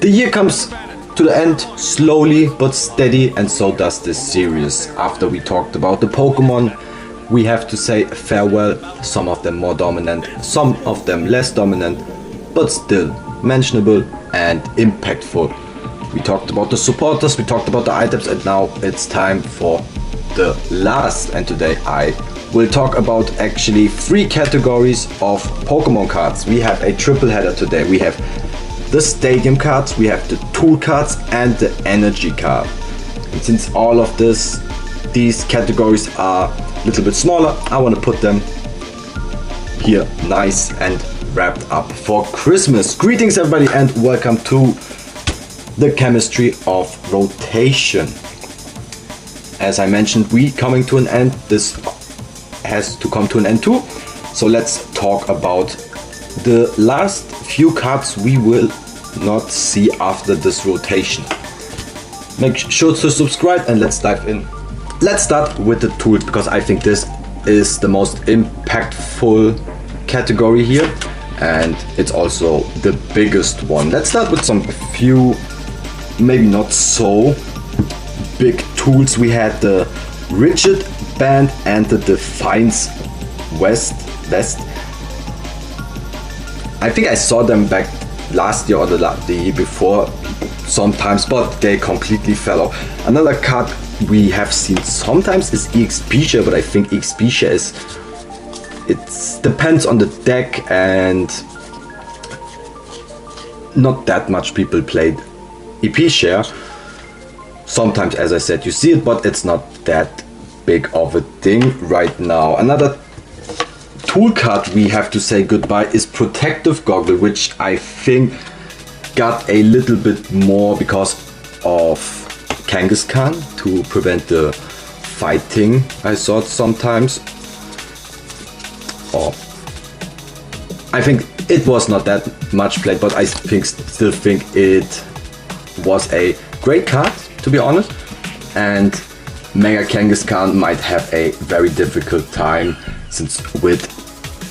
The year comes to the end slowly but steady, and so does this series. After we talked about the Pokemon, we have to say farewell. Some of them more dominant, some of them less dominant, but still mentionable and impactful. We talked about the supporters, we talked about the items, and now it's time for the last. And today I will talk about actually 3 categories of Pokemon cards. We have a triple header today. We have the stadium cards, we have the tool cards, and the energy card. And since all of these categories are a little bit smaller, I want to put them here nice and wrapped up for Christmas. Greetings everybody and welcome to the chemistry of rotation. As I mentioned, we coming to an end. This has to come to an end too. So let's talk about the last few cards we will not see after this rotation. Make sure to subscribe and let's dive in. Let's start with the tools because I think this is the most impactful category here and it's also the biggest one. Let's start with some few maybe not so big tools. We had the rigid band and the Defiance vest. I think I saw them back last year or the year before sometimes, but they completely fell off. Another card we have seen sometimes is EXP, but I think EXP is, it depends on the deck and not that much people played EP share. Sometimes, as I said, you see it, but it's not that big of a thing right now. Another tool card we have to say goodbye is Protective Goggle, which I think got a little bit more because of Kangaskhan to prevent the fighting. I saw it sometimes. Or I think it was not that much played, but I still think it was a great card, to be honest. And Mega Kangaskhan might have a very difficult time since with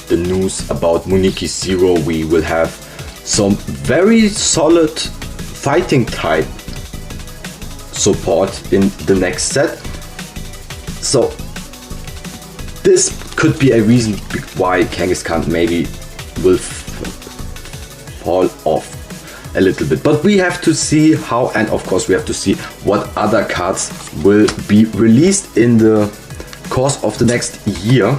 the news about Muniki Zero we will have some very solid fighting type support in the next set. So this could be a reason why Kangaskhan maybe will fall off a little bit, but we have to see how, and of course we have to see what other cards will be released in the course of the next year.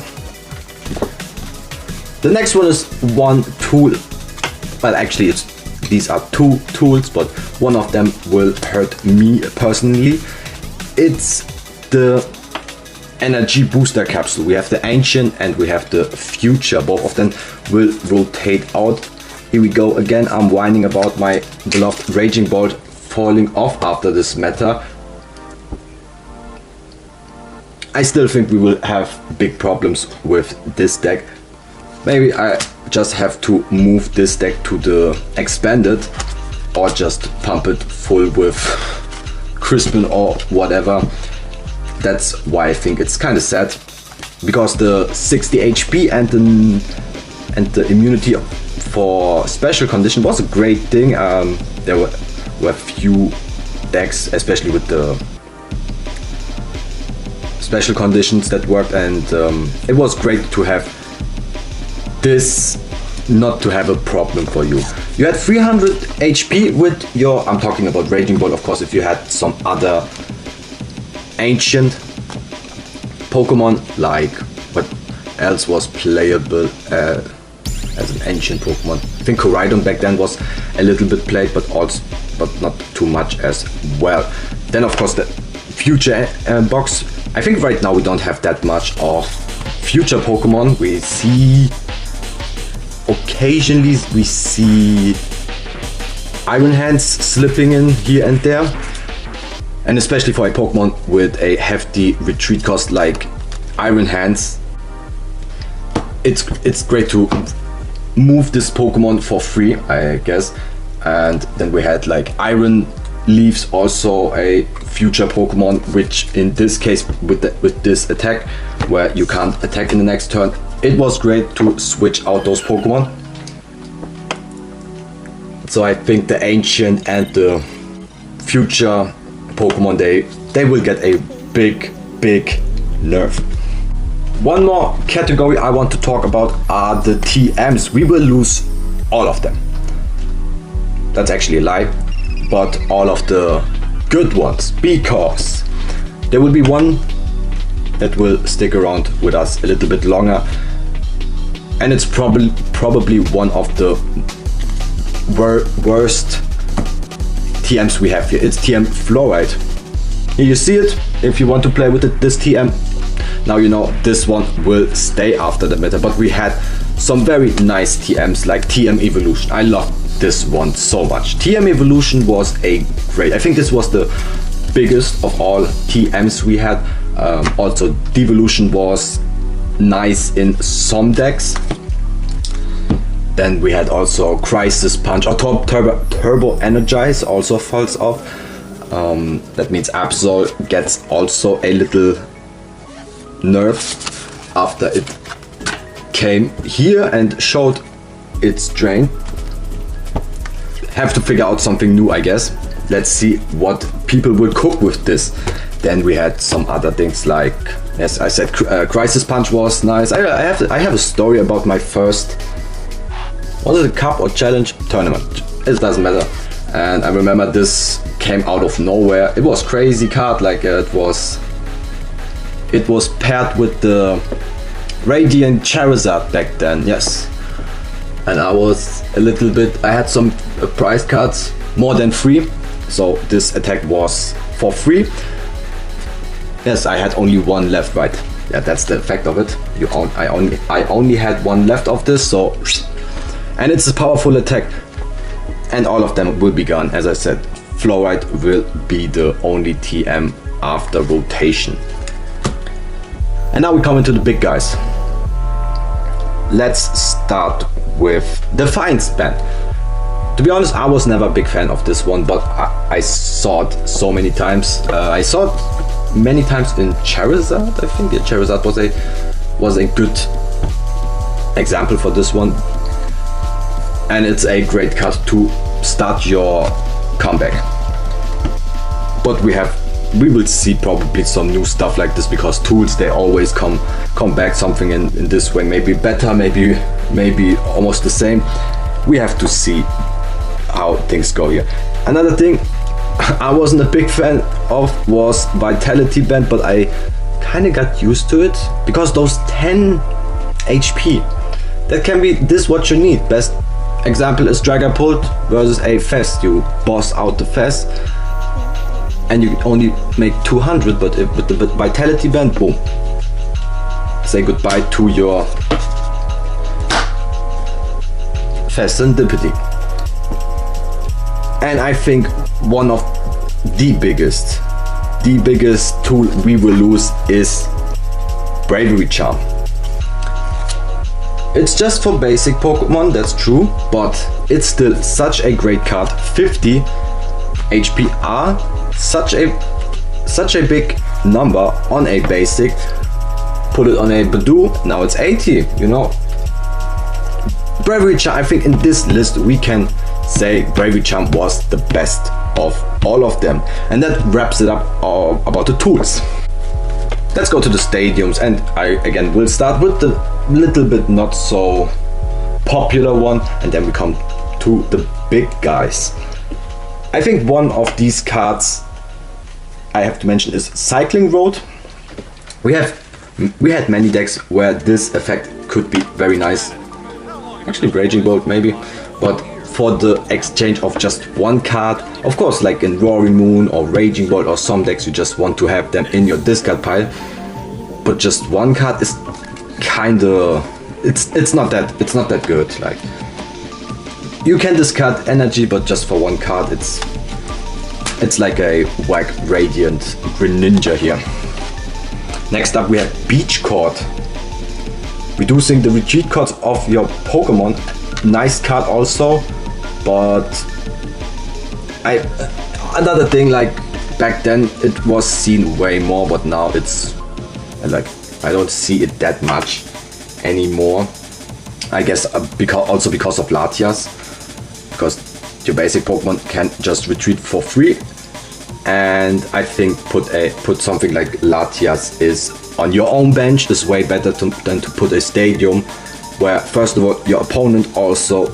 The next one is one tool. Well, actually these are 2 tools, but one of them will hurt me personally. It's the energy booster capsule. We have the ancient and we have the future. Both of them will rotate out. Here we go again. I'm whining about my beloved Raging Bolt falling off after this meta. I still think we will have big problems with this deck. Maybe I just have to move this deck to the expanded or just pump it full with Crispin or whatever. That's why I think it's kind of sad, because the 60 HP and the immunity for special condition was a great thing. There were few decks, especially with the special conditions, that worked, and it was great to have this not to have a problem for you. You had 300 HP with your, I'm talking about Raging Ball, of course. If you had some other ancient Pokemon, like what else was playable as an ancient Pokemon? I think Koraidon back then was a little bit played, but not too much as well. Then of course the future box. I think right now we don't have that much of future Pokemon. We see occasionally Iron Hands slipping in here and there, and especially for a Pokemon with a hefty retreat cost like Iron Hands, it's great to move this Pokemon for free, I guess. And then we had like Iron Leaves, also a future Pokemon, which in this case with this attack where you can't attack in the next turn, it was great to switch out those Pokemon. So I think the ancient and the future Pokemon, they will get a big nerf. One more category I want to talk about are the TMs. We will lose all of them. That's actually a lie, but all of the good ones, because there will be one that will stick around with us a little bit longer, and it's probably one of the worst TMs we have here. It's TM Fluoride. Here you see it. If you want to play with it, this TM, now you know this one will stay after the meta. But we had some very nice TMs like TM Evolution. I love this one so much. TM Evolution was a great, I think this was the biggest of all TMs we had. Also Devolution was nice in some decks. Then we had also Crisis Punch or Turbo Energize also falls off. That means Absol gets also a little nerf after it came here and showed its strength. Have to figure out something new, I guess. Let's see what people will cook with this. Then we had some other things like, yes, I said Crisis Punch was nice. I have a story about my first, was it a cup or challenge tournament? It doesn't matter. And I remember this came out of nowhere. It was crazy card, like it was paired with the Radiant Charizard back then, yes. And I was a little bit, I had some prize cards, more than 3. So this attack was for free. Yes, I had only one left, right? Yeah, that's the effect of it. I only had one left of this, so, and it's a powerful attack. And all of them will be gone. As I said, Fluoride will be the only TM after rotation. And now we come into the big guys. Let's start with Defiance Band. To be honest, I was never a big fan of this one, but I saw it so many times. I saw it many times in Charizard. I think Charizard was a good example for this one, and it's a great card to start your comeback. But we will see probably some new stuff like this, because tools, they always come back something in this way, maybe better, maybe almost the same. We have to see how things go here. Another thing I wasn't a big fan of was Vitality Band, but I kind of got used to it, because those 10 HP, that can be this what you need. Best example is Dragapult versus a Fest. You boss out the Fest and you only make 200, but with the Vitality Band, boom, say goodbye to your Fest and Dippity. And I think one of the biggest tool we will lose is Bravery Charm. It's just for basic Pokemon, that's true, but it's still such a great card. 50 HP are such a big number on a basic. Put it on a Badoo, now it's 80, you know. Bravery Charm, I think in this list we can say Bravery Charm was the best of all of them. And that wraps it up about the tools. Let's go to the stadiums, and I again will start with the little bit not so popular one, and then we come to the big guys. I think one of these cards I have to mention is Cycling Road. We had many decks where this effect could be very nice. Actually Raging Bolt maybe, but for the exchange of just one card, of course, like in Roaring Moon or Raging Bolt or some decks, you just want to have them in your discard pile. But just one card is kinda, it's not that good. Like, you can discard energy, but just for one card, it's like a whack Radiant Greninja here. Next up we have Beach Court. Reducing the retreat cost of your Pokemon. Nice card also, but another thing, like back then it was seen way more, but now it's like I don't see it that much anymore. I guess because of Latias, because your basic Pokemon can just retreat for free. And I think put something like Latias is on your own bench is way better than to put a stadium, where first of all your opponent also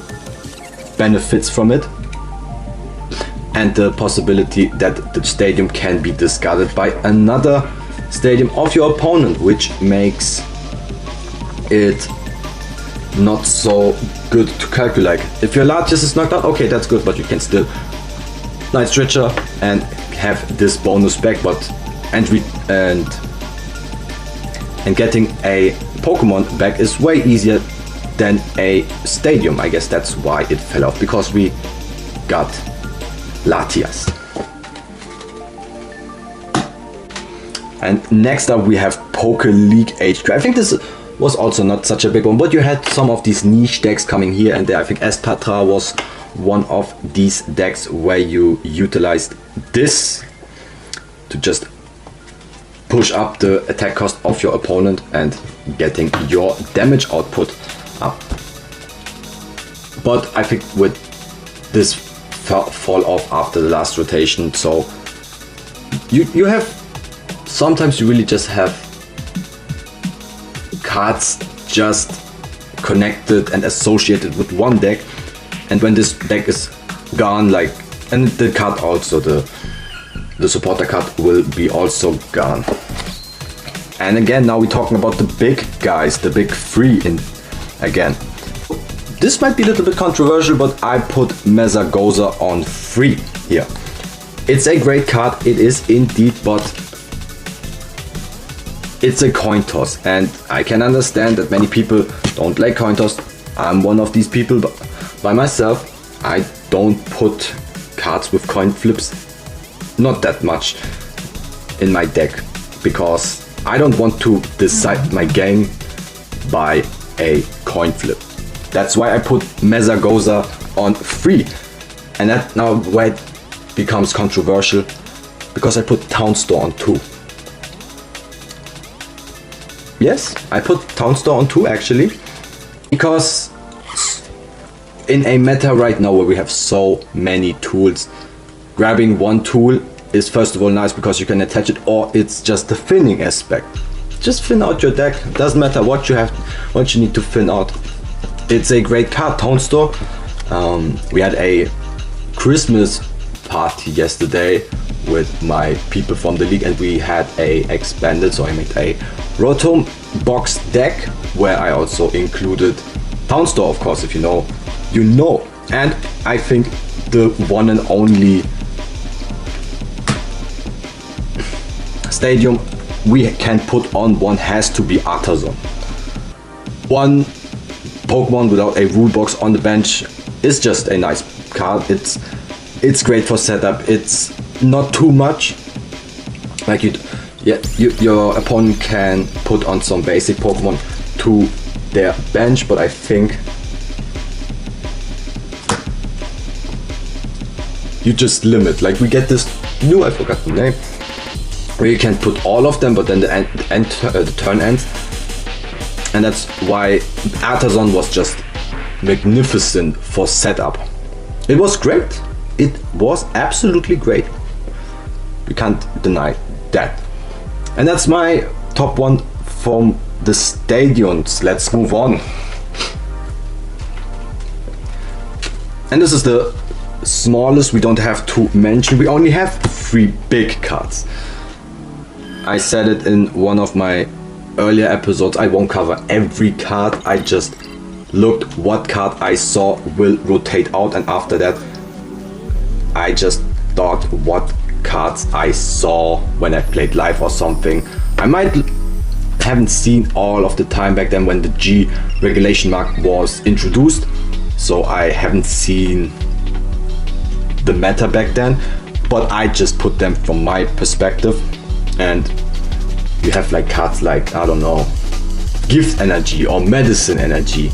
benefits from it, and the possibility that the stadium can be discarded by another stadium of your opponent, which makes it not so good to calculate. If your Latias is knocked out, okay, that's good, but you can still Night Stretcher and have this bonus back, but and getting a Pokemon back is way easier than a stadium. I guess that's why it fell off, because we got Latias. And next up we have Poke League HQ. I think this was also not such a big one, but you had some of these niche decks coming here and there. I think Espatra was one of these decks where you utilized this to just push up the attack cost of your opponent and getting your damage output up. But I think with this fall off after the last rotation, so you have sometimes you really just have cards just connected and associated with one deck, and when this deck is gone, like, and the card also, the supporter card will be also gone. And again, now we're talking about the big guys, the big three in again. This might be a little bit controversial, but I put Mesagoza on 3 here. It's a great card, it is indeed, but it's a coin toss, and I can understand that many people don't like coin toss. I'm one of these people, but by myself, I don't put cards with coin flips, not that much, in my deck, because I don't want to decide my game by a coin flip. That's why I put Mesagoza on 3, and that now where it becomes controversial, because I put Town Store on 2. Yes, I put Town Store on 2 actually, because in a meta right now where we have so many tools, grabbing one tool is first of all nice because you can attach it, or it's just the thinning aspect. Just thin out your deck, doesn't matter what you have, what you need to thin out. It's a great card, Town Store. We had a Christmas party yesterday with my people from the league, and we had a expanded, so I made a Rotom box deck where I also included Town Store, of course. If you know, you know. And I think the one and only stadium we can put on one has to be Artazon. One Pokemon without a rule box on the bench is just a nice card. It's great for setup. It's not too much. Like your opponent can put on some basic Pokemon to their bench, but I think you just limit. Like we get this new, I forgot the name, where you can put all of them, but then the turn ends. And that's why Artazon was just magnificent for setup. It was great. It was absolutely great. We can't deny that. And that's my top one from the stadiums. Let's move on. And this is the smallest we don't have to mention. We only have 3 big cards. I said it in one of my earlier episodes, I won't cover every card. I just looked what card I saw will rotate out, and after that I just thought what cards I saw when I played live or something. I might haven't seen all of the time back then when the G regulation mark was introduced, so I haven't seen the meta back then, but I just put them from my perspective. And you have like cards like, I don't know, Gift Energy or Medicine Energy.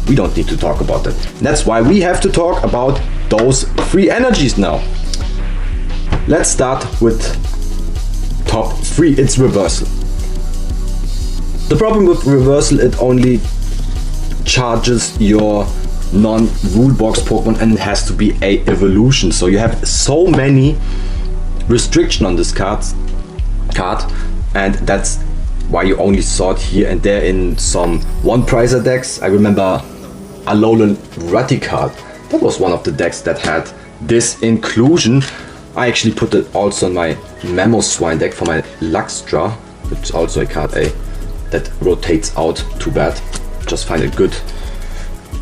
We don't need to talk about that. That's why we have to talk about those 3 energies now. Let's start with top 3. It's Reversal. The problem with Reversal, it only charges your non-rule box Pokemon, and it has to be a evolution. So you have so many restriction on this card, and that's why you only saw it here and there in some one-pricer decks. I remember Alolan Raticard. That was one of the decks that had this inclusion. I actually put it also in my Mamoswine deck for my Luxtra, which is also a card that rotates out. Too bad. Just find a good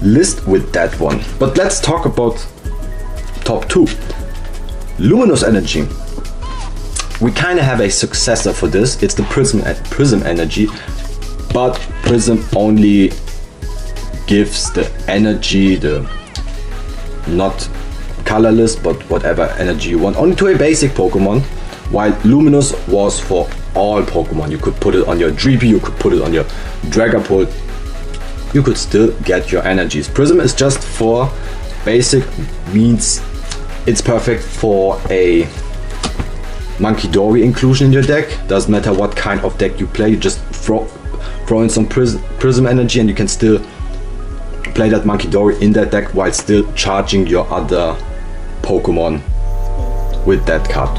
list with that one. But let's talk about top 2. Luminous Energy. We kind of have a successor for this. It's the Prism Energy, but Prism only gives the energy, the not colorless, but whatever energy you want, only to a basic Pokemon, while Luminous was for all Pokemon. You could put it on your Dreepy, you could put it on your Dragapult, you could still get your energies. Prism is just for basic, means it's perfect for a Munkidori inclusion in your deck. Doesn't matter what kind of deck you play, you just throw in some Prism Energy and you can still play that Munkidori in that deck while still charging your other Pokemon with that card.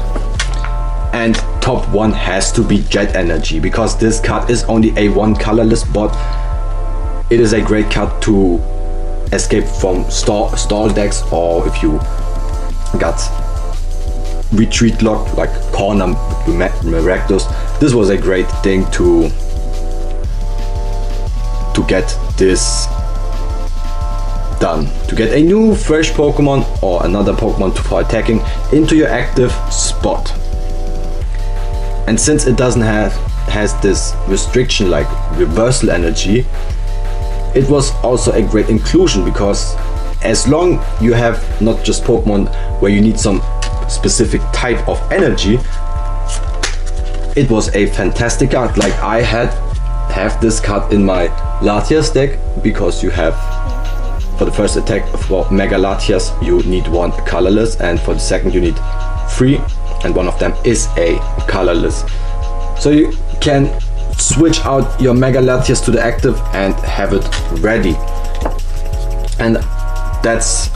And top 1 has to be Jet Energy, because this card is only a 1 colorless, but it is a great card to escape from stall decks, or if you got retreat locked like Corner Maractus. This was a great thing to get this done, to get a new fresh Pokemon or another Pokemon for attacking into your active spot. And since it doesn't has this restriction like Reversal Energy, it was also a great inclusion, because as long you have not just Pokemon where you need some specific type of energy, it was a fantastic card. Like I have this card in my Latias deck, because you have, for the first attack for Mega Latias you need 1 colorless, and for the second you need 3, and one of them is a colorless. So you can switch out your Mega Latias to the active and have it ready. And that's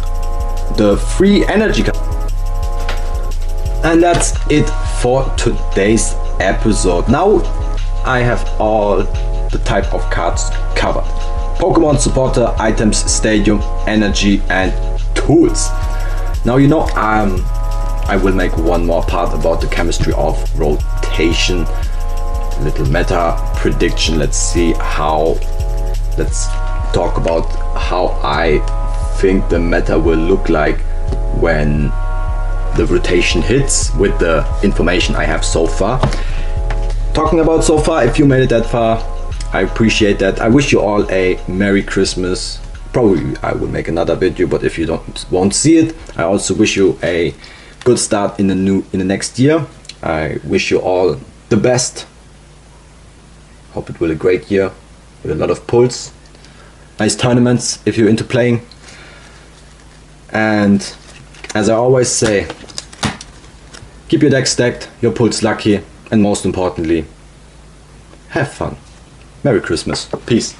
the free energy card. And that's it for today's episode. Now I have all the type of cards covered: Pokemon, supporter, items, stadium, energy, and tools. Now you know I will make one more part about the chemistry of rotation, little meta prediction. Let's talk about how I think the meta will look like when the rotation hits, with the information I have so far. Talking about so far, if you made it that far, I appreciate that. I wish you all a Merry Christmas. Probably I will make another video, but if you won't see it, I also wish you a good start in the next year. I wish you all the best. Hope it will be a great year with a lot of pulls, nice tournaments if you're into playing. And as I always say, keep your deck stacked, your pulls lucky, and most importantly, have fun. Merry Christmas. Peace.